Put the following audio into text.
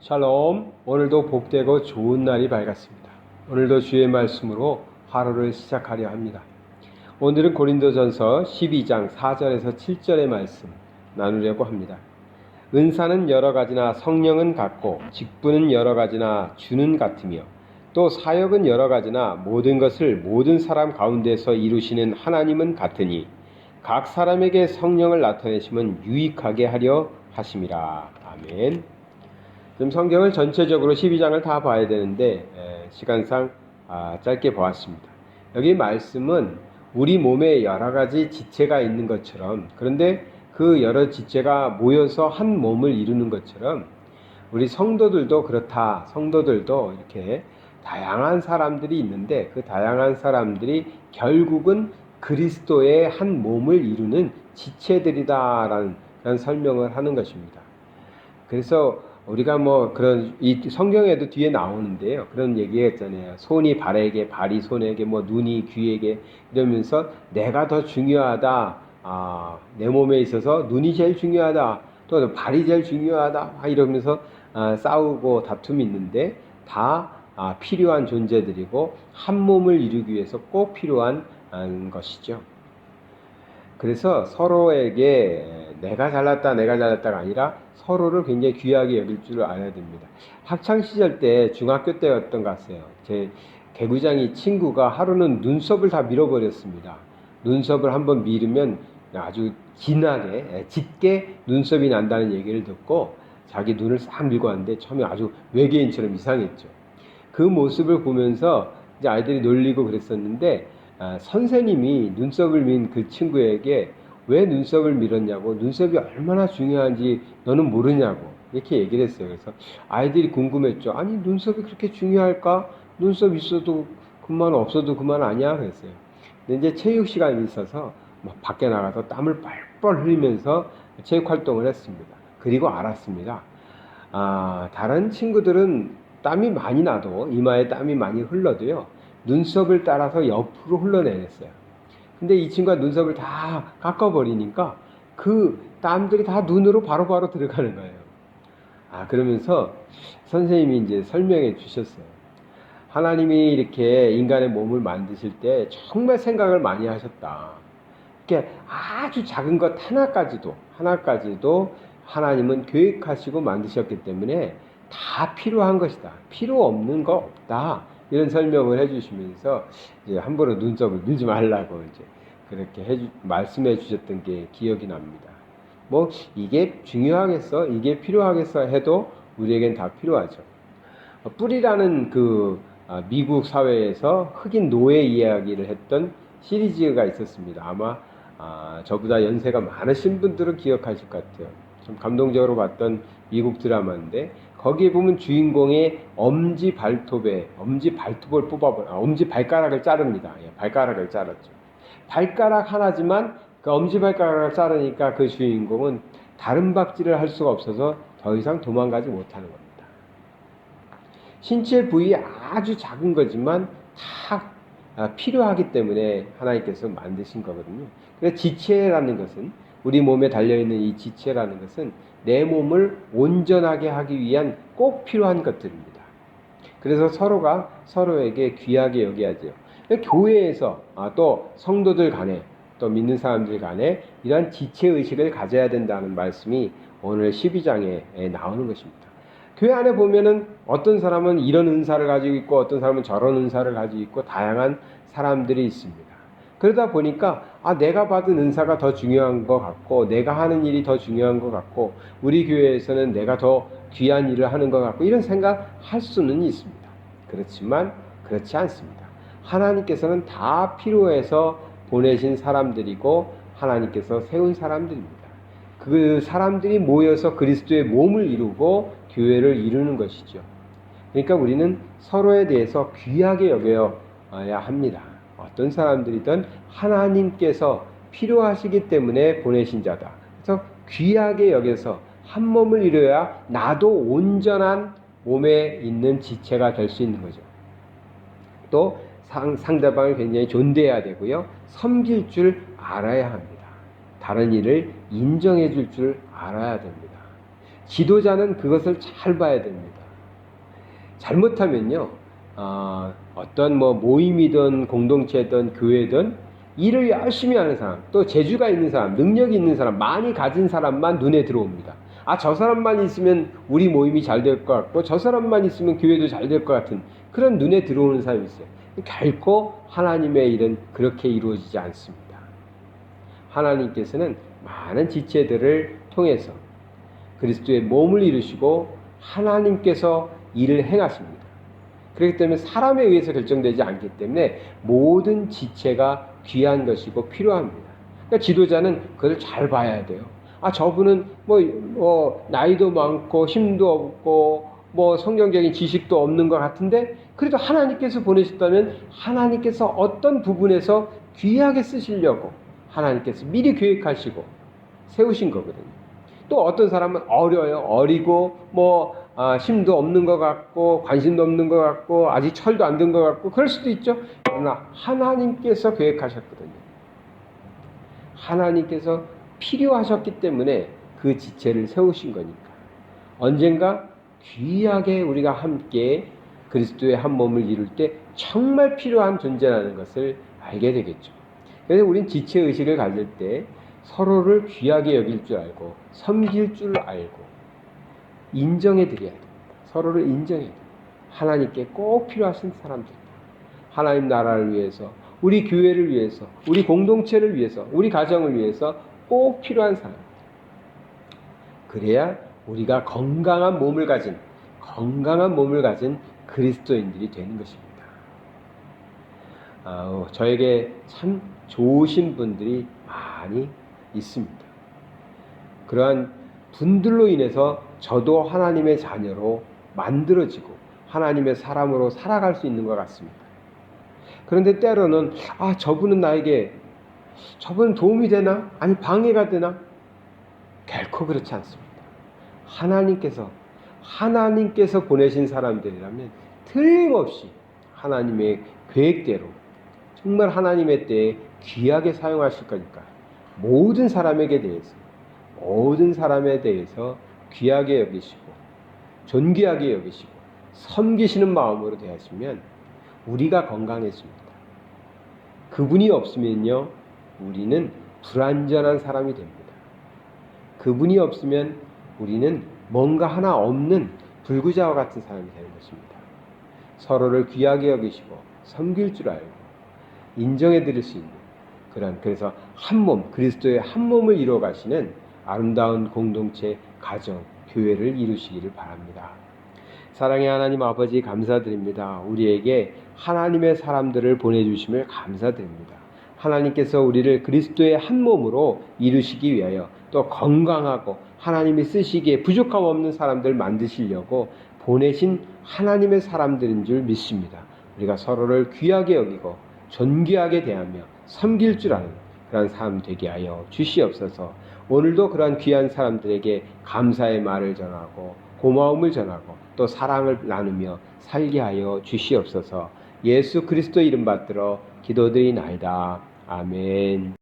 샬롬. 오늘도 복되고 좋은 날이 밝았습니다. 오늘도 주의 말씀으로 하루를 시작하려 합니다. 오늘은 고린도전서 12장 4절에서 7절의 말씀 나누려고 합니다. 은사는 여러 가지나 성령은 같고 직분은 여러 가지나 주는 같으며 또 사역은 여러 가지나 모든 것을 모든 사람 가운데서 이루시는 하나님은 같으니 각 사람에게 성령을 나타내심은 유익하게 하려 하심이라. 아멘. 지금 성경을 전체적으로 12장을 다 봐야 되는데 시간상 짧게 보았습니다. 여기 말씀은 우리 몸에 여러 가지 지체가 있는 것처럼, 그런데 그 여러 지체가 모여서 한 몸을 이루는 것처럼 우리 성도들도 그렇다. 성도들도 이렇게 다양한 사람들이 있는데 그 다양한 사람들이 결국은 그리스도의 한 몸을 이루는 지체들이다라는 그런 설명을 하는 것입니다. 그래서 우리가 그런 이 성경에도 뒤에 나오는데요. 그런 얘기가 있잖아요. 손이 발에게, 발이 손에게, 눈이 귀에게 이러면서 내가 더 중요하다. 내 몸에 있어서 눈이 제일 중요하다. 또 발이 제일 중요하다. 이러면서 싸우고 다툼이 있는데 다 필요한 존재들이고 한 몸을 이루기 위해서 꼭 필요한 것이죠. 그래서 서로에게 내가 잘났다가 아니라 서로를 굉장히 귀하게 여길 줄 알아야 됩니다. 학창시절 때 중학교 때였던 것 같아요. 제 개구장이 친구가 하루는 눈썹을 다 밀어버렸습니다. 눈썹을 한번 밀으면 아주 진하게 짙게 눈썹이 난다는 얘기를 듣고 자기 눈을 싹 밀고 왔는데 처음에 아주 외계인처럼 이상했죠. 그 모습을 보면서 이제 아이들이 놀리고 그랬었는데 선생님이 눈썹을 민 그 친구에게 왜 눈썹을 밀었냐고, 눈썹이 얼마나 중요한지 너는 모르냐고 이렇게 얘기를 했어요. 그래서 아이들이 궁금했죠. 아니, 눈썹이 그렇게 중요할까? 눈썹 있어도 그만, 없어도 그만 아니야? 그랬어요. 근데 이제 체육 시간이 있어서 밖에 나가서 땀을 뻘뻘 흘리면서 체육 활동을 했습니다. 그리고 알았습니다. 다른 친구들은 땀이 많이 나도, 이마에 땀이 많이 흘러도요, 눈썹을 따라서 옆으로 흘러내렸어요. 근데 이 친구가 눈썹을 다 깎아버리니까 그 땀들이 다 눈으로 바로바로 들어가는 거예요. 그러면서 선생님이 이제 설명해 주셨어요. 하나님이 이렇게 인간의 몸을 만드실 때 정말 생각을 많이 하셨다. 이렇게 아주 작은 것 하나까지도 하나님은 계획하시고 만드셨기 때문에 다 필요한 것이다. 필요 없는 거 없다. 이런 설명을 해주시면서 이제 함부로 눈썹을 밀지 말라고 이제 그렇게 말씀해 주셨던 게 기억이 납니다. 이게 중요하겠어, 이게 필요하겠어 해도 우리에겐 다 필요하죠. 뿌리라는 미국 사회에서 흑인 노예 이야기를 했던 시리즈가 있었습니다. 아마 저보다 연세가 많으신 분들은 기억하실 것 같아요. 좀 감동적으로 봤던 미국 드라마인데 거기에 보면 주인공의 엄지 발가락을 자릅니다. 발가락을 잘랐죠. 발가락 하나지만 그 엄지 발가락을 자르니까 그 주인공은 다른 박질을 할 수가 없어서 더 이상 도망가지 못하는 겁니다. 신체 부위 아주 작은 거지만 다 필요하기 때문에 하나님께서 만드신 거거든요. 그래서 지체라는 것은, 우리 몸에 달려있는 이 지체라는 것은 내 몸을 온전하게 하기 위한 꼭 필요한 것들입니다. 그래서 서로가 서로에게 귀하게 여겨야죠. 교회에서 또 성도들 간에 또 믿는 사람들 간에 이러한 지체의식을 가져야 된다는 말씀이 오늘 12장에 나오는 것입니다. 교회 안에 보면은 어떤 사람은 이런 은사를 가지고 있고 어떤 사람은 저런 은사를 가지고 있고 다양한 사람들이 있습니다. 그러다 보니까 내가 받은 은사가 더 중요한 것 같고 내가 하는 일이 더 중요한 것 같고 우리 교회에서는 내가 더 귀한 일을 하는 것 같고 이런 생각할 수는 있습니다. 그렇지만 그렇지 않습니다. 하나님께서는 다 필요해서 보내신 사람들이고 하나님께서 세운 사람들입니다. 그 사람들이 모여서 그리스도의 몸을 이루고 교회를 이루는 것이죠. 그러니까 우리는 서로에 대해서 귀하게 여겨야 합니다. 어떤 사람들이든 하나님께서 필요하시기 때문에 보내신 자다. 그래서 귀하게 여겨서 한 몸을 이루어야 나도 온전한 몸에 있는 지체가 될 수 있는 거죠. 또 상대방을 굉장히 존대해야 되고요. 섬길 줄 알아야 합니다. 다른 일을 인정해 줄 알아야 됩니다. 지도자는 그것을 잘 봐야 됩니다. 잘못하면요, 어떤 모임이든 공동체든 교회든 일을 열심히 하는 사람, 또 재주가 있는 사람, 능력이 있는 사람, 많이 가진 사람만 눈에 들어옵니다. 저 사람만 있으면 우리 모임이 잘 될 것 같고, 저 사람만 있으면 교회도 잘 될 것 같은 그런 눈에 들어오는 사람이 있어요. 결코 하나님의 일은 그렇게 이루어지지 않습니다. 하나님께서는 많은 지체들을 통해서 그리스도의 몸을 이루시고 하나님께서 일을 행하십니다. 그렇기 때문에 사람에 의해서 결정되지 않기 때문에 모든 지체가 귀한 것이고 필요합니다. 그러니까 지도자는 그걸 잘 봐야 돼요. 저분은 나이도 많고 힘도 없고 성경적인 지식도 없는 것 같은데 그래도 하나님께서 보내셨다면 하나님께서 어떤 부분에서 귀하게 쓰시려고 하나님께서 미리 계획하시고 세우신 거거든요. 또 어떤 사람은 어리고 힘도 없는 것 같고 관심도 없는 것 같고 아직 철도 안 든 것 같고 그럴 수도 있죠. 그러나 하나님께서 계획하셨거든요. 하나님께서 필요하셨기 때문에 그 지체를 세우신 거니까 언젠가 귀하게 우리가 함께 그리스도의 한 몸을 이룰 때 정말 필요한 존재라는 것을 알게 되겠죠. 그래서 우린 지체의식을 가질 때 서로를 귀하게 여길 줄 알고 섬길 줄 알고 인정해 드려야 됩니다. 서로를 인정해 드려야 됩니다. 하나님께 꼭 필요하신 사람들입니다. 하나님 나라를 위해서, 우리 교회를 위해서, 우리 공동체를 위해서, 우리 가정을 위해서 꼭 필요한 사람들. 그래야 우리가 건강한 몸을 가진 그리스도인들이 되는 것입니다. 저에게 참 좋으신 분들이 많이 있습니다. 그러한 분들로 인해서 저도 하나님의 자녀로 만들어지고 하나님의 사람으로 살아갈 수 있는 것 같습니다. 그런데 때로는 저분은 도움이 되나? 아니 방해가 되나? 결코 그렇지 않습니다. 하나님께서 보내신 사람들이라면 틀림없이 하나님의 계획대로 정말 하나님의 때에 귀하게 사용하실 거니까 모든 사람에 대해서 귀하게 여기시고 존귀하게 여기시고 섬기시는 마음으로 대하시면 우리가 건강해집니다. 그분이 없으면요 우리는 불완전한 사람이 됩니다. 그분이 없으면 우리는 뭔가 하나 없는 불구자와 같은 사람이 되는 것입니다. 서로를 귀하게 여기시고 섬길 줄 알고 인정해 드릴 수 있는 그래서 한 몸, 그리스도의 한 몸을 이루어 가시는 아름다운 공동체, 가정, 교회를 이루시기를 바랍니다. 사랑의 하나님 아버지 감사드립니다. 우리에게 하나님의 사람들을 보내주심을 감사드립니다. 하나님께서 우리를 그리스도의 한 몸으로 이루시기 위하여 또 건강하고 하나님이 쓰시기에 부족함 없는 사람들 만드시려고 보내신 하나님의 사람들인 줄 믿습니다. 우리가 서로를 귀하게 여기고 존귀하게 대하며 섬길 줄 아는 그런 사람 되게 하여 주시옵소서. 오늘도 그러한 귀한 사람들에게 감사의 말을 전하고 고마움을 전하고 또 사랑을 나누며 살게 하여 주시옵소서. 예수 그리스도 이름 받들어 기도드리나이다. 아멘.